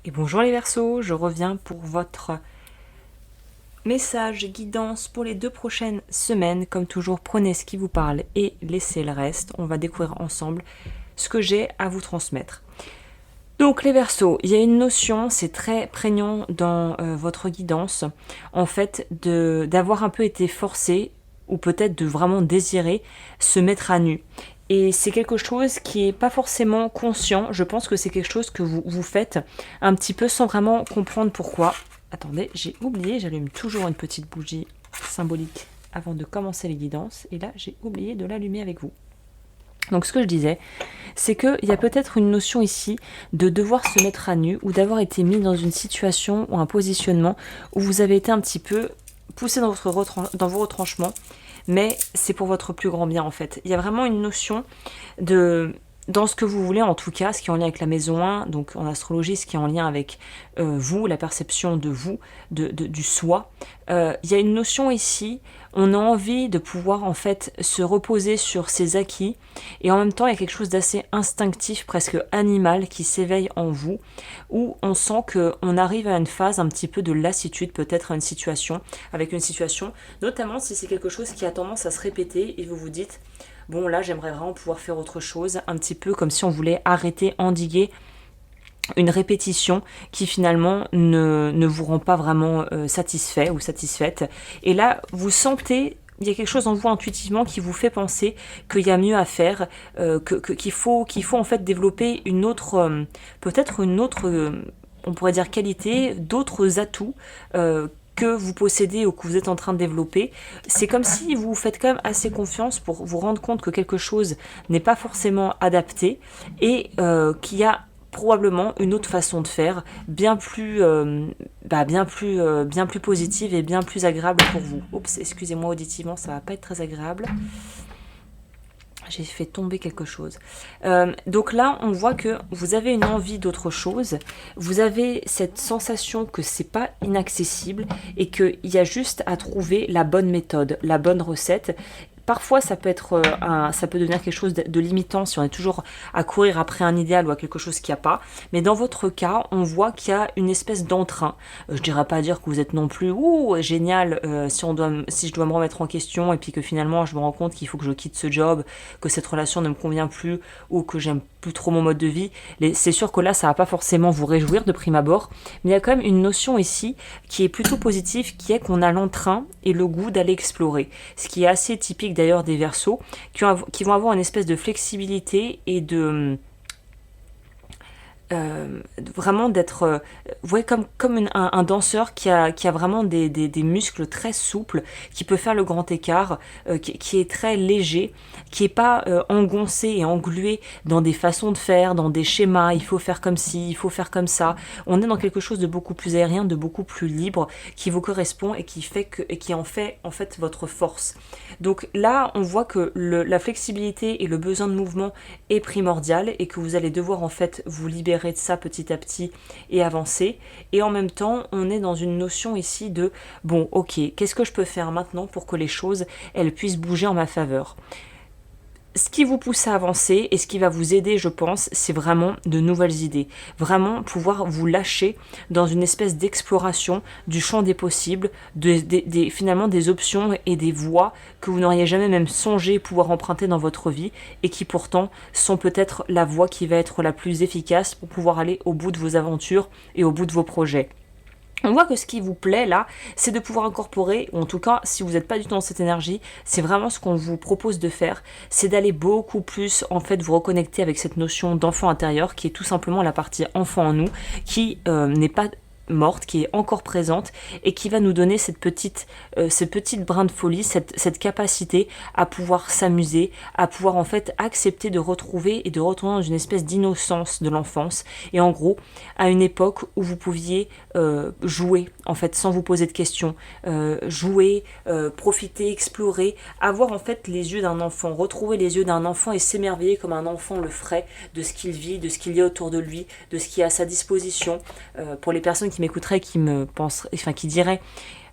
Et bonjour les Verseaux, je reviens pour votre message guidance pour les 2 prochaines semaines. Comme toujours, prenez ce qui vous parle et laissez le reste. On va découvrir ensemble ce que j'ai à vous transmettre. Donc les Verseaux, il y a une notion, c'est très prégnant dans votre guidance, en fait, d'avoir un peu été forcé ou peut-être de vraiment désirer se mettre à nu. Et c'est quelque chose qui n'est pas forcément conscient. Je pense que c'est quelque chose que vous faites un petit peu sans vraiment comprendre pourquoi. Attendez, j'ai oublié, j'allume toujours une petite bougie symbolique avant de commencer les guidances. Et là, j'ai oublié de l'allumer avec vous. Donc ce que je disais, c'est qu'il y a peut-être une notion ici de devoir se mettre à nu ou d'avoir été mis dans une situation ou un positionnement où vous avez été un petit peu poussé dans vos retranchements, mais c'est pour votre plus grand bien en fait. Il y a vraiment une notion de, dans ce que vous voulez en tout cas, ce qui est en lien avec la maison 1, donc en astrologie, ce qui est en lien avec vous, la perception de vous, du soi. Il y a une notion ici, on a envie de pouvoir en fait se reposer sur ses acquis et en même temps il y a quelque chose d'assez instinctif, presque animal qui s'éveille en vous où on sent qu'on arrive à une phase un petit peu de lassitude, peut-être à une situation, avec une situation, notamment si c'est quelque chose qui a tendance à se répéter et vous vous dites bon là j'aimerais vraiment pouvoir faire autre chose, un petit peu comme si on voulait arrêter, endiguer une répétition qui finalement ne vous rend pas vraiment satisfait ou satisfaite. Et là, vous sentez, il y a quelque chose en vous intuitivement qui vous fait penser qu'il y a mieux à faire, qu'il faut en fait développer une autre, peut-être une autre, on pourrait dire qualité, d'autres atouts. Que vous possédez ou que vous êtes en train de développer, c'est comme si vous vous faites quand même assez confiance pour vous rendre compte que quelque chose n'est pas forcément adapté et qu'il y a probablement une autre façon de faire, bien plus positive et bien plus agréable pour vous. Oups, excusez-moi auditivement, ça va pas être très agréable. J'ai fait tomber quelque chose. Donc là, on voit que vous avez une envie d'autre chose. Vous avez cette sensation que c'est pas inaccessible et qu'il y a juste à trouver la bonne méthode, la bonne recette. Parfois, ça peut devenir quelque chose de limitant si on est toujours à courir après un idéal ou à quelque chose qu'il n'y a pas. Mais dans votre cas, on voit qu'il y a une espèce d'entrain. Je dirais pas dire que vous êtes non plus génial si je dois me remettre en question et puis que finalement je me rends compte qu'il faut que je quitte ce job, que cette relation ne me convient plus ou que j'aime plus trop mon mode de vie. C'est sûr que là, ça va pas forcément vous réjouir de prime abord, mais il y a quand même une notion ici qui est plutôt positive, qui est qu'on a l'entrain et le goût d'aller explorer. Ce qui est assez typique d'ailleurs des Verseaux, qui vont avoir une espèce de flexibilité et de vraiment d'être, vous voyez, comme un danseur qui a vraiment des muscles très souples, qui peut faire le grand écart, qui est très léger, qui est pas engoncé et englué dans des façons de faire, dans des schémas, il faut faire comme ci, il faut faire comme ça. On est dans quelque chose de beaucoup plus aérien, de beaucoup plus libre, qui vous correspond et qui en fait votre force. Donc là, on voit que la flexibilité et le besoin de mouvement est primordial et que vous allez devoir en fait vous libérer de ça petit à petit et avancer. Et en même temps, on est dans une notion ici de bon, ok, qu'est-ce que je peux faire maintenant pour que les choses, elles puissent bouger en ma faveur. Ce qui vous pousse à avancer et ce qui va vous aider, je pense, c'est vraiment de nouvelles idées. Vraiment pouvoir vous lâcher dans une espèce d'exploration du champ des possibles, finalement des options et des voies que vous n'auriez jamais même songé pouvoir emprunter dans votre vie et qui pourtant sont peut-être la voie qui va être la plus efficace pour pouvoir aller au bout de vos aventures et au bout de vos projets. On voit que ce qui vous plaît là, c'est de pouvoir incorporer, ou en tout cas si vous n'êtes pas du tout dans cette énergie, c'est vraiment ce qu'on vous propose de faire, c'est d'aller beaucoup plus en fait vous reconnecter avec cette notion d'enfant intérieur qui est tout simplement la partie enfant en nous, qui n'est pas morte, qui est encore présente et qui va nous donner cette petite brin de folie, cette capacité à pouvoir s'amuser, à pouvoir en fait accepter de retrouver et de retourner dans une espèce d'innocence de l'enfance et en gros à une époque où vous pouviez jouer en fait sans vous poser de questions, jouer, profiter, explorer, avoir en fait les yeux d'un enfant, retrouver les yeux d'un enfant et s'émerveiller comme un enfant le ferait de ce qu'il vit, de ce qu'il y a autour de lui, de ce qui est à sa disposition. Pour les personnes qui m'écouteraient, qui me penseraient, enfin qui diraient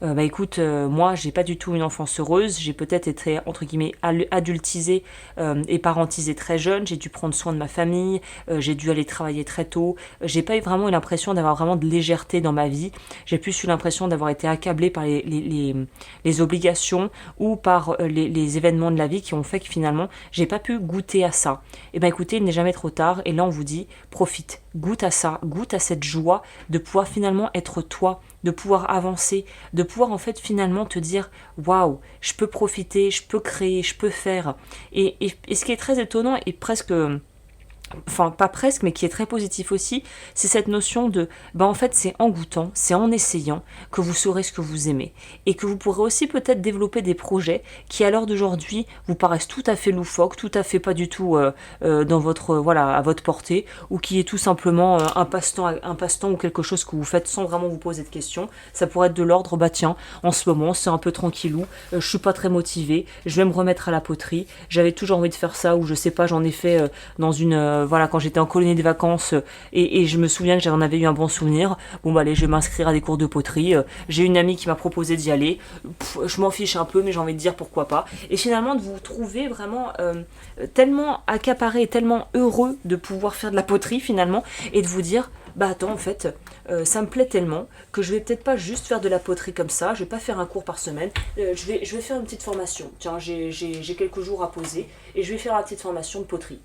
bah écoute, moi j'ai pas du tout une enfance heureuse, j'ai peut-être été entre guillemets adultisée et parentisée très jeune, j'ai dû prendre soin de ma famille, j'ai dû aller travailler très tôt, j'ai pas eu vraiment eu l'impression d'avoir vraiment de légèreté dans ma vie, j'ai plus eu l'impression d'avoir été accablée par les obligations ou par les événements de la vie qui ont fait que finalement j'ai pas pu goûter à ça. Et ben écoutez, il n'est jamais trop tard et là on vous dit profite, goûte à ça, goûte à cette joie de pouvoir finalement être toi, de pouvoir avancer, de pouvoir en fait finalement te dire waouh, je peux profiter, je peux créer, je peux faire. Et ce qui est très étonnant et presque, enfin pas presque, mais qui est très positif aussi, c'est cette notion de, en fait c'est en goûtant, c'est en essayant que vous saurez ce que vous aimez, et que vous pourrez aussi peut-être développer des projets qui à l'heure d'aujourd'hui vous paraissent tout à fait loufoques, tout à fait pas du tout dans votre, voilà, à votre portée, ou qui est tout simplement un passe-temps ou quelque chose que vous faites sans vraiment vous poser de questions. Ça pourrait être de l'ordre, bah tiens, en ce moment c'est un peu tranquillou, je suis pas très motivée, je vais me remettre à la poterie, j'avais toujours envie de faire ça, ou je sais pas, j'en ai fait dans une voilà, quand j'étais en colonie de vacances et je me souviens que j'en avais eu un bon souvenir. Bon bah allez, je vais m'inscrire à des cours de poterie. J'ai une amie qui m'a proposé d'y aller. Je m'en fiche un peu, mais j'ai envie de dire pourquoi pas. Et finalement de vous trouver vraiment tellement accaparé, tellement heureux de pouvoir faire de la poterie finalement, et de vous dire bah attends, en fait ça me plaît tellement que je vais peut-être pas juste faire de la poterie comme ça, je vais pas faire un cours par semaine, je vais faire une petite formation. Tiens, j'ai quelques jours à poser et je vais faire la petite formation de poterie.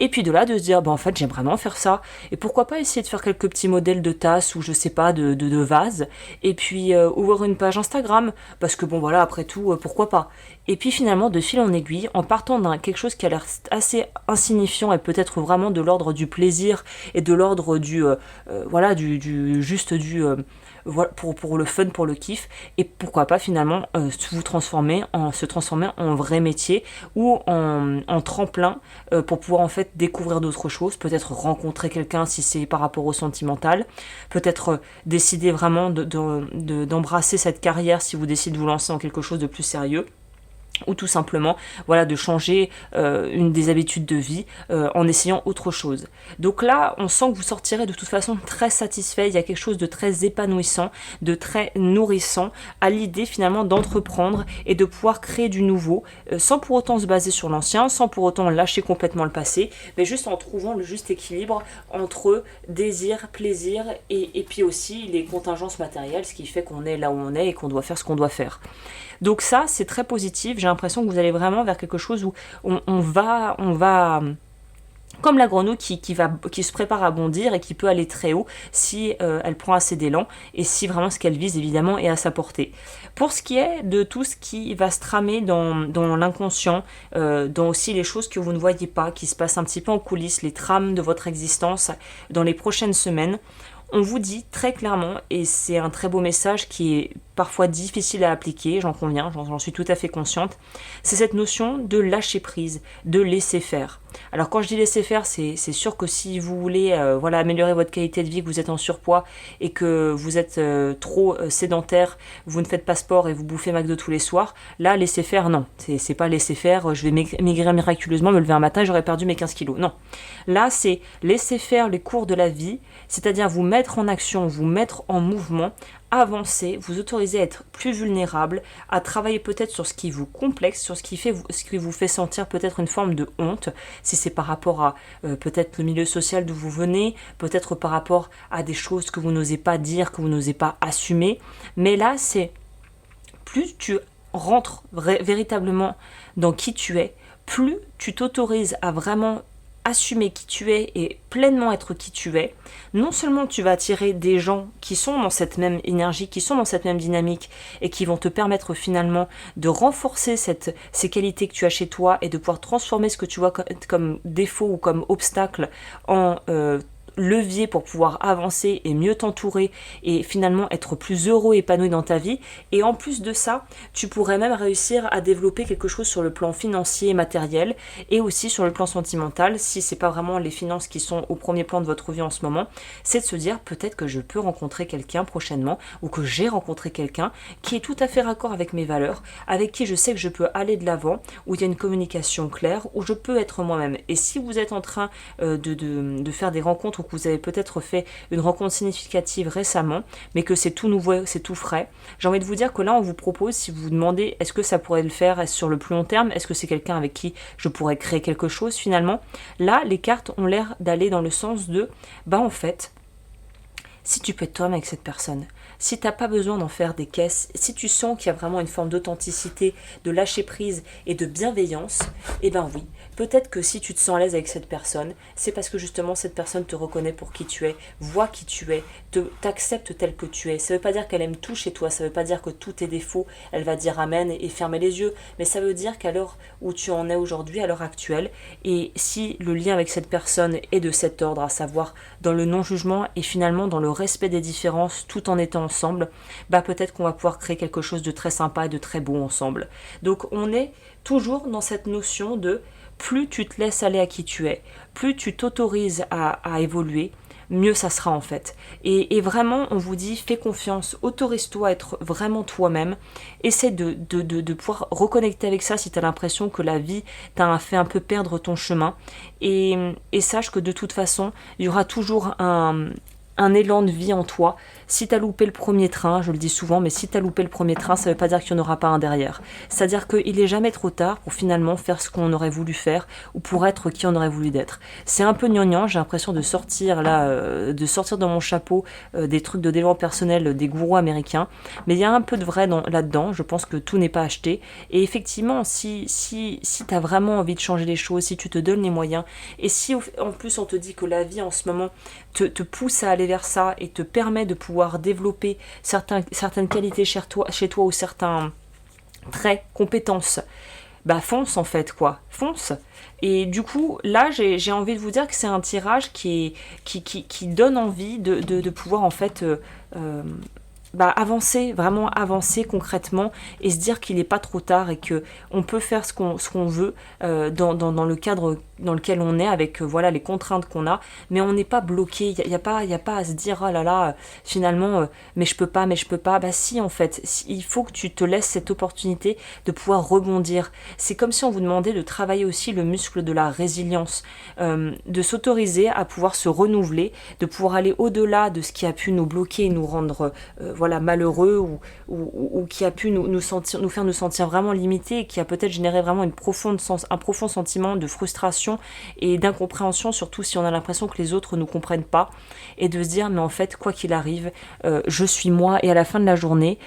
Et puis de là, de se dire, en fait, j'aime vraiment faire ça. Et pourquoi pas essayer de faire quelques petits modèles de tasses ou je sais pas, de vases. Et puis ouvrir une page Instagram. Parce que bon, voilà, après tout, pourquoi pas. Et puis finalement, de fil en aiguille, en partant d'un quelque chose qui a l'air assez insignifiant et peut-être vraiment de l'ordre du plaisir et de l'ordre du, voilà, voilà, pour le fun, pour le kiff, et pourquoi pas finalement se transformer en vrai métier ou en tremplin pour pouvoir en fait découvrir d'autres choses, peut-être rencontrer quelqu'un si c'est par rapport au sentimental, peut-être décider vraiment d'embrasser cette carrière si vous décidez de vous lancer dans quelque chose de plus sérieux, ou tout simplement voilà, de changer une des habitudes de vie en essayant autre chose. Donc là, on sent que vous sortirez de toute façon très satisfait, il y a quelque chose de très épanouissant, de très nourrissant à l'idée finalement d'entreprendre et de pouvoir créer du nouveau, sans pour autant se baser sur l'ancien, sans pour autant lâcher complètement le passé, mais juste en trouvant le juste équilibre entre désir, plaisir et puis aussi les contingences matérielles, ce qui fait qu'on est là où on est et qu'on doit faire ce qu'on doit faire. Donc ça, c'est très positif. J'ai l'impression que vous allez vraiment vers quelque chose où on va comme la grenouille qui se prépare à bondir et qui peut aller très haut si elle prend assez d'élan et si vraiment ce qu'elle vise évidemment est à sa portée. Pour ce qui est de tout ce qui va se tramer dans l'inconscient, dans aussi les choses que vous ne voyez pas, qui se passent un petit peu en coulisses, les trames de votre existence dans les prochaines semaines, on vous dit très clairement, et c'est un très beau message qui est parfois difficile à appliquer, j'en conviens, j'en suis tout à fait consciente, c'est cette notion de lâcher prise, de laisser faire. Alors quand je dis laisser faire, c'est sûr que si vous voulez voilà, améliorer votre qualité de vie, que vous êtes en surpoids et que vous êtes trop sédentaire, vous ne faites pas sport et vous bouffez McDo tous les soirs, là laisser faire, non, c'est pas laisser faire, je vais maigrir miraculeusement, me lever un matin et j'aurais perdu mes 15 kilos, non. Là c'est laisser faire les cours de la vie, c'est-à-dire vous mettre en action, vous mettre en mouvement, avancer, vous autoriser à être plus vulnérable, à travailler peut-être sur ce qui vous complexe, sur ce qui vous fait sentir peut-être une forme de honte, si c'est par rapport à peut-être le milieu social d'où vous venez, peut-être par rapport à des choses que vous n'osez pas dire, que vous n'osez pas assumer. Mais là, c'est plus tu rentres véritablement dans qui tu es, plus tu t'autorises à vraiment assumer qui tu es et pleinement être qui tu es, non seulement tu vas attirer des gens qui sont dans cette même énergie, qui sont dans cette même dynamique et qui vont te permettre finalement de renforcer ces qualités que tu as chez toi et de pouvoir transformer ce que tu vois comme défaut ou comme obstacle en levier pour pouvoir avancer et mieux t'entourer et finalement être plus heureux et épanoui dans ta vie. Et en plus de ça, tu pourrais même réussir à développer quelque chose sur le plan financier et matériel et aussi sur le plan sentimental, si c'est pas vraiment les finances qui sont au premier plan de votre vie en ce moment, c'est de se dire peut-être que je peux rencontrer quelqu'un prochainement ou que j'ai rencontré quelqu'un qui est tout à fait raccord avec mes valeurs, avec qui je sais que je peux aller de l'avant, où il y a une communication claire, où je peux être moi-même. Et si vous êtes en train de faire des rencontres ou que vous avez peut-être fait une rencontre significative récemment, mais que c'est tout nouveau, c'est tout frais. J'ai envie de vous dire que là, on vous propose, si vous vous demandez est-ce que ça pourrait le faire est-ce sur le plus long terme, est-ce que c'est quelqu'un avec qui je pourrais créer quelque chose finalement, là, les cartes ont l'air d'aller dans le sens de, en fait, si tu peux être toi-même avec cette personne, si tu n'as pas besoin d'en faire des caisses, si tu sens qu'il y a vraiment une forme d'authenticité, de lâcher prise et de bienveillance, oui, peut-être que si tu te sens à l'aise avec cette personne, c'est parce que justement cette personne te reconnaît pour qui tu es, voit qui tu es, t'accepte tel que tu es. Ça ne veut pas dire qu'elle aime tout chez toi, ça ne veut pas dire que tous tes défauts, elle va dire amen et fermer les yeux, mais ça veut dire qu'à l'heure où tu en es aujourd'hui, à l'heure actuelle, et si le lien avec cette personne est de cet ordre, à savoir dans le non-jugement et finalement dans le respect des différences tout en étant ensemble, peut-être qu'on va pouvoir créer quelque chose de très sympa et de très beau ensemble. Donc on est toujours dans cette notion de plus tu te laisses aller à qui tu es, plus tu t'autorises à évoluer, mieux ça sera en fait. Et vraiment, on vous dit, fais confiance, autorise-toi à être vraiment toi-même, essaie de pouvoir reconnecter avec ça si tu as l'impression que la vie t'a fait un peu perdre ton chemin, et sache que de toute façon, il y aura toujours un élan de vie en toi. Si t'as loupé le premier train, je le dis souvent, mais si t'as loupé le premier train, ça veut pas dire qu'il n'y en aura pas un derrière. C'est-à-dire qu'il est jamais trop tard pour finalement faire ce qu'on aurait voulu faire ou pour être qui on aurait voulu d'être. C'est un peu gnangnan, j'ai l'impression de sortir dans mon chapeau des trucs de développement personnel des gourous américains, mais il y a un peu de vrai là-dedans. Je pense que tout n'est pas acheté. Et effectivement, si t'as vraiment envie de changer les choses, si tu te donnes les moyens, et si en plus on te dit que la vie en ce moment te pousse à aller vers ça et te permet de pouvoir développer certaines qualités chez toi ou certains traits, compétences, fonce en fait quoi, fonce. Et du coup là j'ai envie de vous dire que c'est un tirage qui donne envie de pouvoir en fait avancer, vraiment avancer concrètement et se dire qu'il n'est pas trop tard et que on peut faire ce qu'on veut dans le cadre dans lequel on est avec les contraintes qu'on a, mais on n'est pas bloqué, il y a pas à se dire oh là là finalement mais je peux pas, si en fait il faut que tu te laisses cette opportunité de pouvoir rebondir. C'est comme si on vous demandait de travailler aussi le muscle de la résilience, de s'autoriser à pouvoir se renouveler, de pouvoir aller au-delà de ce qui a pu nous bloquer et nous rendre malheureux ou qui a pu nous faire nous sentir vraiment limités et qui a peut-être généré vraiment un profond sentiment de frustration et d'incompréhension, surtout si on a l'impression que les autres ne nous comprennent pas, et de se dire mais en fait quoi qu'il arrive je suis moi, et à la fin de la journée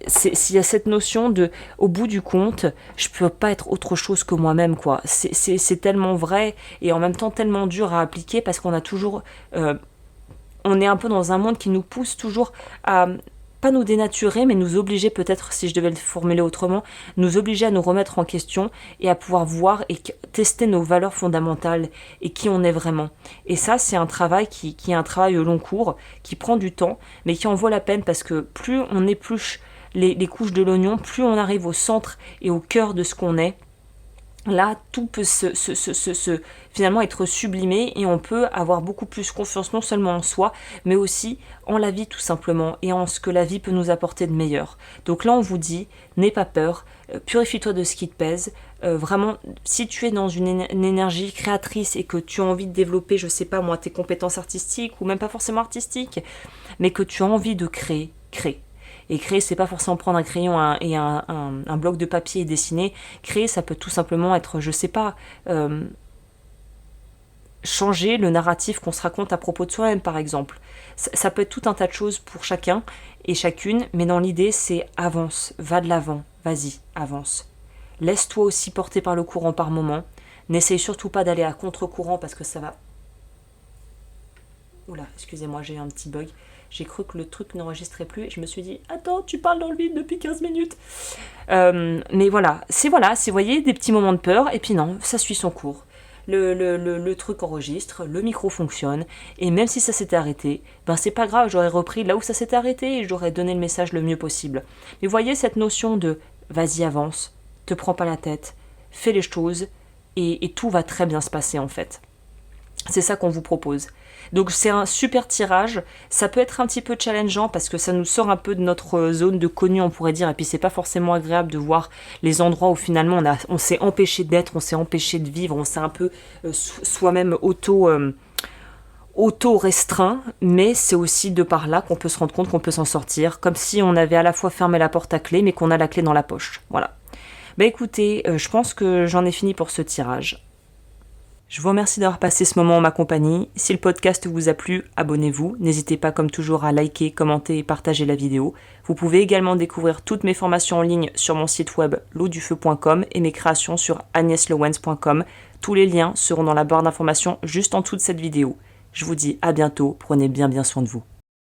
s'il y a cette notion de au bout du compte je peux pas être autre chose que moi-même quoi. C'est tellement vrai et en même temps tellement dur à appliquer parce qu'on a toujours on est un peu dans un monde qui nous pousse toujours à pas nous dénaturer, mais nous obliger peut-être, si je devais le formuler autrement, nous obliger à nous remettre en question et à pouvoir voir et tester nos valeurs fondamentales et qui on est vraiment. Et ça, c'est un travail qui est un travail au long cours, qui prend du temps, mais qui en vaut la peine parce que plus on épluche les couches de l'oignon, plus on arrive au centre et au cœur de ce qu'on est. Là, tout peut finalement être sublimé et on peut avoir beaucoup plus confiance non seulement en soi, mais aussi en la vie tout simplement et en ce que la vie peut nous apporter de meilleur. Donc là, on vous dit, n'aie pas peur, purifie-toi de ce qui te pèse. Vraiment, si tu es dans une énergie créatrice et que tu as envie de développer, je sais pas moi, tes compétences artistiques ou même pas forcément artistiques, mais que tu as envie de créer, crée. Et créer, c'est pas forcément prendre un crayon et un bloc de papier et dessiner. Créer, ça peut tout simplement être, je sais pas, changer le narratif qu'on se raconte à propos de soi-même, par exemple. Ça peut être tout un tas de choses pour chacun et chacune, mais dans l'idée, c'est avance, va de l'avant, vas-y, avance. Laisse-toi aussi porter par le courant par moment. N'essaye surtout pas d'aller à contre-courant parce que ça va... Oula, excusez-moi, j'ai eu un petit bug. J'ai cru que le truc n'enregistrait plus et je me suis dit « Attends, tu parles dans le vide depuis 15 minutes !» Mais voilà, c'est vous voyez, des petits moments de peur et puis non, ça suit son cours. Le truc enregistre, le micro fonctionne et même si ça s'était arrêté, c'est pas grave, j'aurais repris là où ça s'était arrêté et j'aurais donné le message le mieux possible. Mais vous voyez cette notion de « Vas-y, avance, te prends pas la tête, fais les choses et tout va très bien se passer en fait. » C'est ça qu'on vous propose. Donc c'est un super tirage, ça peut être un petit peu challengeant parce que ça nous sort un peu de notre zone de connu on pourrait dire, et puis c'est pas forcément agréable de voir les endroits où finalement on s'est empêché d'être, on s'est empêché de vivre, on s'est un peu soi-même auto-restreint, mais c'est aussi de par là qu'on peut se rendre compte qu'on peut s'en sortir, comme si on avait à la fois fermé la porte à clé, mais qu'on a la clé dans la poche. Voilà. Écoutez, je pense que j'en ai fini pour ce tirage. Je vous remercie d'avoir passé ce moment en ma compagnie. Si le podcast vous a plu, abonnez-vous. N'hésitez pas comme toujours à liker, commenter et partager la vidéo. Vous pouvez également découvrir toutes mes formations en ligne sur mon site web lodufeu.com et mes créations sur agneslowens.com. Tous les liens seront dans la barre d'informations juste en dessous de cette vidéo. Je vous dis à bientôt, prenez bien soin de vous.